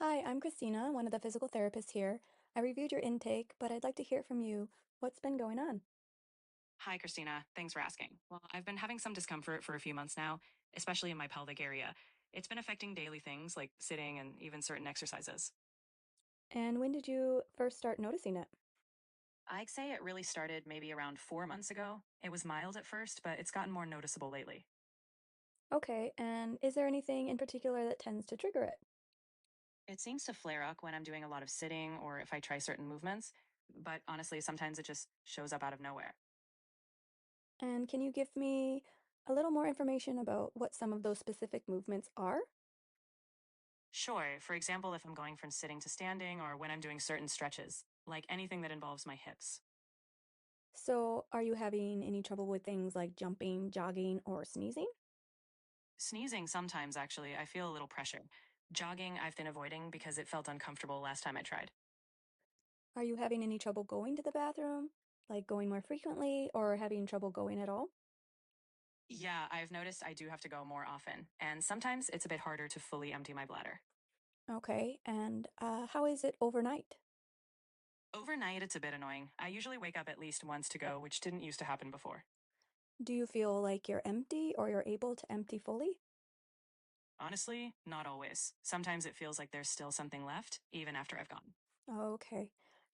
Hi, I'm Christina, one of the physical therapists here. I reviewed your intake, but I'd like to hear from you. What's been going on? Hi, Christina. Thanks for asking. Well, I've been having some discomfort for a few months now, especially in my pelvic area. It's been affecting daily things like sitting and even certain exercises. And when did you first start noticing it? I'd say it really started maybe around 4 months ago. It was mild at first, but it's gotten more noticeable lately. Okay, and is there anything in particular that tends to trigger it? It seems to flare up when I'm doing a lot of sitting or if I try certain movements, but honestly, sometimes it just shows up out of nowhere. And can you give me a little more information about what some of those specific movements are? Sure, for example, if I'm going from sitting to standing or when I'm doing certain stretches, like anything that involves my hips. So, are you having any trouble with things like jumping, jogging, or sneezing? Sneezing sometimes, actually, I feel a little pressure. Jogging, I've been avoiding because it felt uncomfortable last time I tried. Are you having any trouble going to the bathroom, like going more frequently, or having trouble going at all? Yeah, I've noticed I do have to go more often, and sometimes it's a bit harder to fully empty my bladder. Okay, and how is it overnight? Overnight, it's a bit annoying. I usually wake up at least once to go, which didn't used to happen before. Do you feel like you're empty or you're able to empty fully? Honestly, not always. Sometimes it feels like there's still something left, even after I've gone. Oh, okay.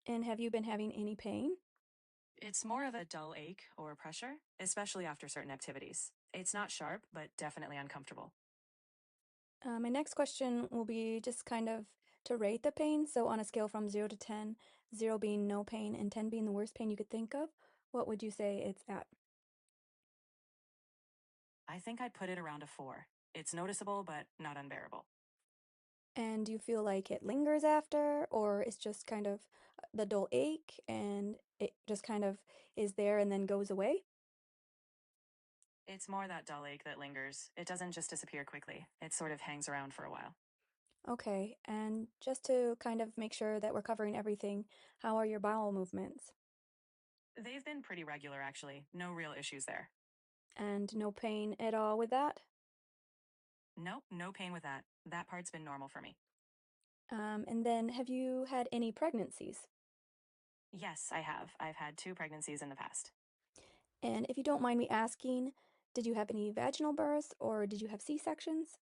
And have you been having any pain? It's more of a dull ache or pressure, especially after certain activities. It's not sharp, but definitely uncomfortable. My next question will be just kind of to rate the pain. So, on a scale from 0 to 10, 0 being no pain and 10 being the worst pain you could think of, what would you say it's at? I think I'd put it around a 4. It's noticeable, but not unbearable. And do you feel like it lingers after, or it's just kind of the dull ache and it just kind of is there and then goes away? It's more that dull ache that lingers. It doesn't just disappear quickly, it sort of hangs around for a while. Okay, and just to kind of make sure that we're covering everything, how are your bowel movements? They've been pretty regular, actually. No real issues there. And no pain at all with that? Nope, no pain with that. That part's been normal for me. And then have you had any pregnancies? Yes, I have. I've had 2 pregnancies in the past. And if you don't mind me asking, did you have any vaginal births or did you have C-sections?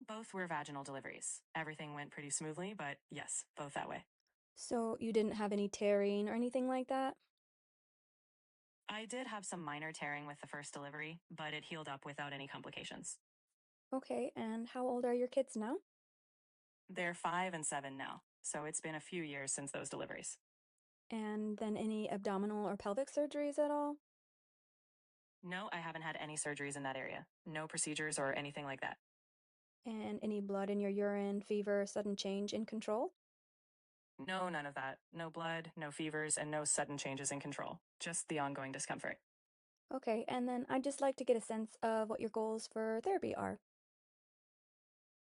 Both were vaginal deliveries. Everything went pretty smoothly, but yes, both that way. So you didn't have any tearing or anything like that? I did have some minor tearing with the first delivery, but it healed up without any complications. Okay, and how old are your kids now? They're 5 and 7 now, so it's been a few years since those deliveries. And then any abdominal or pelvic surgeries at all? No, I haven't had any surgeries in that area. No procedures or anything like that. And any blood in your urine, fever, sudden change in control? No, none of that. No blood, no fevers, and no sudden changes in control. Just the ongoing discomfort. Okay, and then I'd just like to get a sense of what your goals for therapy are.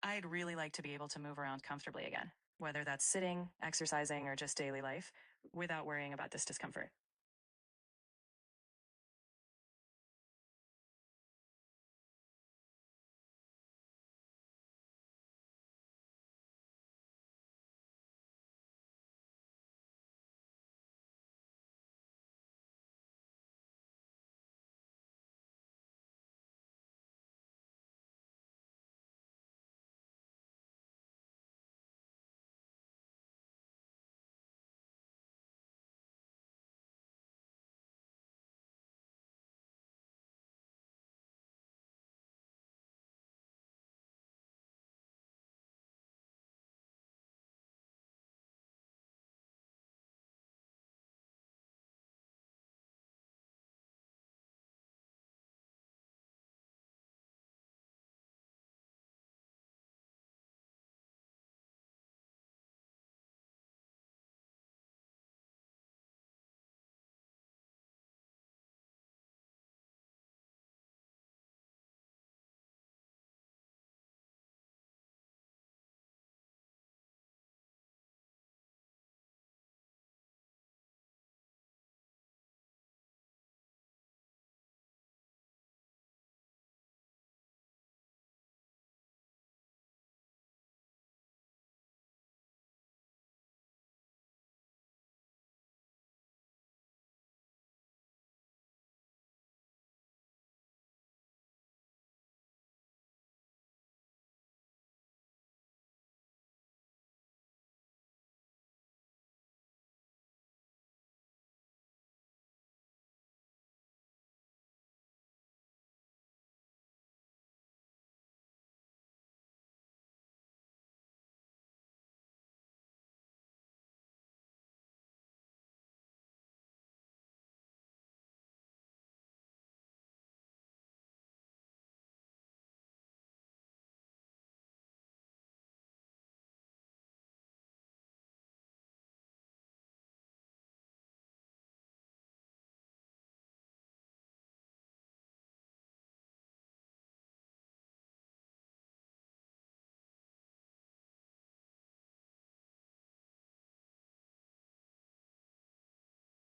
I'd really like to be able to move around comfortably again, whether that's sitting, exercising, or just daily life, without worrying about this discomfort.